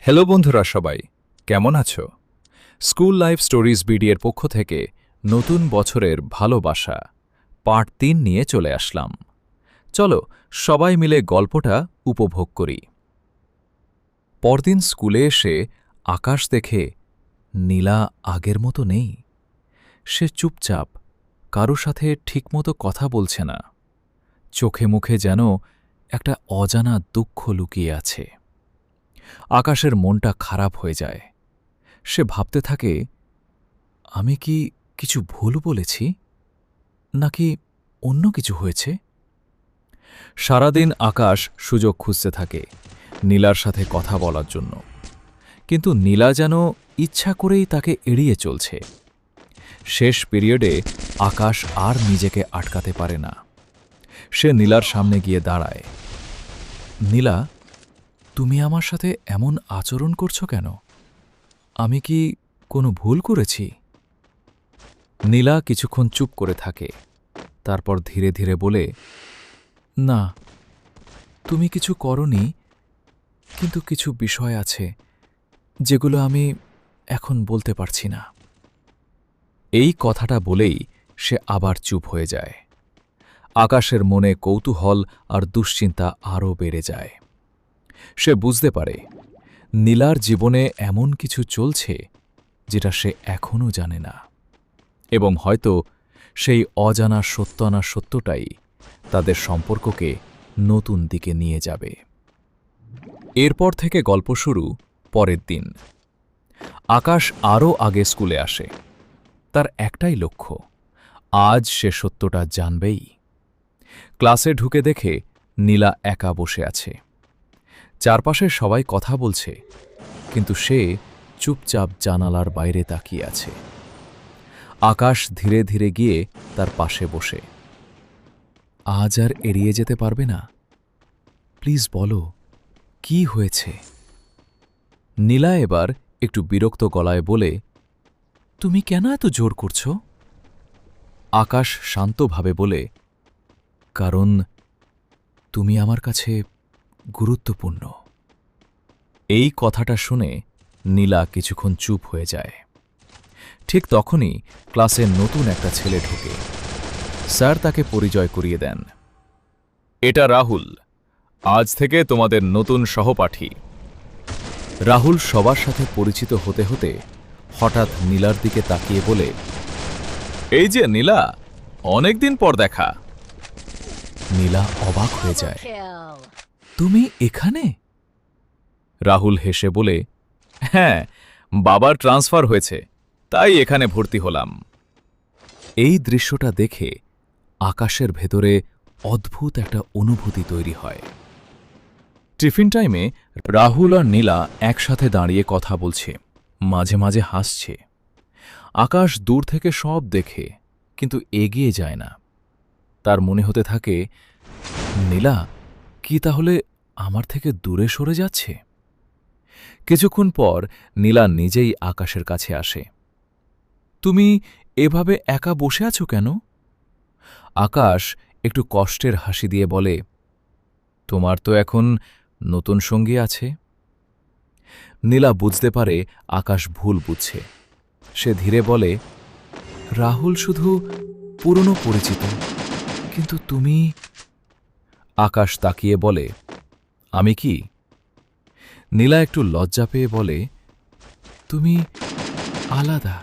Hello বন্ধুরা, সবাই কেমন আছো? স্কুল লাইফ স্টোরিজ বিডি এর পক্ষ থেকে নতুন বছরের ভালোবাসা পার্ট ৩ নিয়ে চলে আসলাম। চলো সবাই মিলে গল্পটা উপভোগ করি। পরদিন স্কুলে এসে আকাশ দেখে নীলা আগের মতো নেই। সে চুপচাপ, কারো সাথে ঠিকমতো কথা বলছে না। চোখে মুখে যেন একটা অজানা দুঃখ লুকিয়ে আছে। আকাশের মনটা খারাপ হয়ে যায়। সে ভাবতে থাকে, আমি কি কিছু ভুল বলেছি, নাকি অন্য কিছু হয়েছে? সারাদিন আকাশ সুযোগ খুঁজতে থাকে নীলার সাথে কথা বলার জন্য, কিন্তু নীলা যেন ইচ্ছা করেই তাকে এড়িয়ে চলছে। শেষ পিরিয়ডে আকাশ আর নিজেকে আটকাতে পারে না। সে নীলার সামনে গিয়ে দাঁড়ায়। নীলা, তুমি আমার সাথে এমন আচরণ করছো কেন? আমি কি কোনো ভুল করেছি? নীলা কিছুক্ষণ চুপ করে থাকে, তারপর ধীরে ধীরে বলে, না, তুমি কিছু করনি, কিন্তু কিছু বিষয় আছে যেগুলো আমি এখন বলতে পারছি না। এই কথাটা বলেই সে আবার চুপ হয়ে যায়। আকাশের মনে কৌতূহল আর দুশ্চিন্তা আরও বেড়ে যায়। সে বুঝতে পারে নীলার জীবনে এমন কিছু চলছে যেটা সে এখনও জানে না, এবং হয়তো সেই অজানা সত্যটাই তাদের সম্পর্ককে নতুন দিকে নিয়ে যাবে। এরপর থেকে গল্প শুরু পরের দিন। আকাশ আরও আগে স্কুলে আসে। তার একটাই লক্ষ্য, আজ সে সত্যটা জানবেই। ক্লাসে ঢুকে দেখে নীলা একা বসে আছে। চারপাশে সবাই কথা বলছে, কিন্তু সে চুপচাপ জানালার বাইরে তাকিয়ে আছে। আকাশ ধীরে ধীরে গিয়ে তার পাশে বসে। আজ আর এড়িয়ে যেতে পারবে না? প্লিজ বলো, কি হয়েছে? নীলা এবার একটু বিরক্ত গলায় বলে, তুমি কেন এত জোর করছো? আকাশ শান্তভাবে বলে, কারণ তুমি আমার কাছে গুরুত্বপূর্ণ। এই কথাটা শুনে নীলা কিছুক্ষণ চুপ হয়ে যায়। ঠিক তখনই ক্লাসে নতুন একটা ছেলে ঢোকে। স্যার তাকে পরিচয় করিয়ে দেন। এটা রাহুল, আজ থেকে তোমাদের নতুন সহপাঠী। রাহুল সবার সাথে পরিচিত হতে হতে হঠাৎ নীলার দিকে তাকিয়ে বলে, এই যে নীলা, অনেকদিন পর দেখা। নীলা অবাক হয়ে যায়। তুমি এখানে? রাহুল হেসে বলে, হ্যাঁ, বাবার ট্রান্সফার হয়েছে, তাই এখানে ভর্তি হলাম। এই দৃশ্যটা দেখে আকাশের ভেতরে অদ্ভুত একটা অনুভূতি তৈরি হয়। টিফিন টাইমে রাহুল আর নীলা একসাথে দাঁড়িয়ে কথা বলছে, মাঝে মাঝে হাসছে। আকাশ দূর থেকে সব দেখে, কিন্তু এগিয়ে যায় না। তার মনে হতে থাকে, নীলা কি তাহলে আমার থেকে দূরে সরে যাচ্ছে? কিছুক্ষণ পর নীলা নিজেই আকাশের কাছে আসে। তুমি এভাবে একা বসে আছো কেন? আকাশ একটু কষ্টের হাসি দিয়ে বলে, তোমার তো এখন নতুন সঙ্গী আছে। নীলা বুঝতে পারে আকাশ ভুল বুঝছে। সে ধীরে বলে, রাহুল শুধু পুরনো পরিচিত, কিন্তু তুমি? আকাশ তাকিয়ে বলে, আমি কি? নীলা একটু লজ্জা পেয়ে বলে, তুমি আলাদা।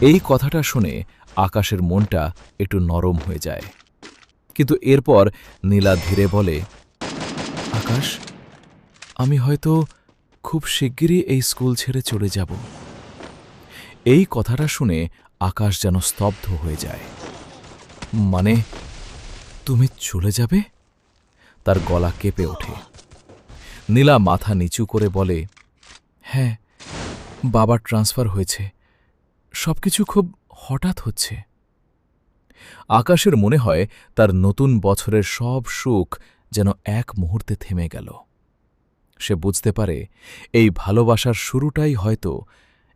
এই কথাটা শুনে আকাশের মনটা একটু নরম হয়ে যায়, কিন্তু এরপর নীলা ধীরে বলে, আকাশ, আমি হয়তো খুব শিগগিরই এই স্কুল ছেড়ে চলে যাব। এই কথাটা শুনে আকাশ যেন স্তব্ধ হয়ে যায়। মানে, তুমি চলে যাবে? তার গলা কেঁপে ওঠে। নীলা মাথা নিচু করে বলে, হ্যাঁ, বাবার ট্রান্সফার হয়েছে, সবকিছু খুব হঠাৎ হচ্ছে। আকাশের মনে হয় তার নতুন বছরের সব সুখ যেন এক মুহূর্তে থেমে গেল। সে বুঝতে পারে এই ভালোবাসার শুরুটাই হয়তো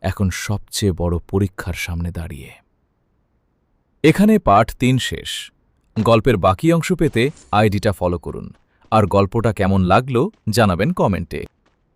এখন সবচেয়ে বড় পরীক্ষার সামনে দাঁড়িয়ে। এখানে পার্ট ৩ শেষ। গল্পের বাকি অংশ পেতে আইডিটা ফলো করুন, আর গল্পটা কেমন লাগলো জানাবেন কমেন্টে।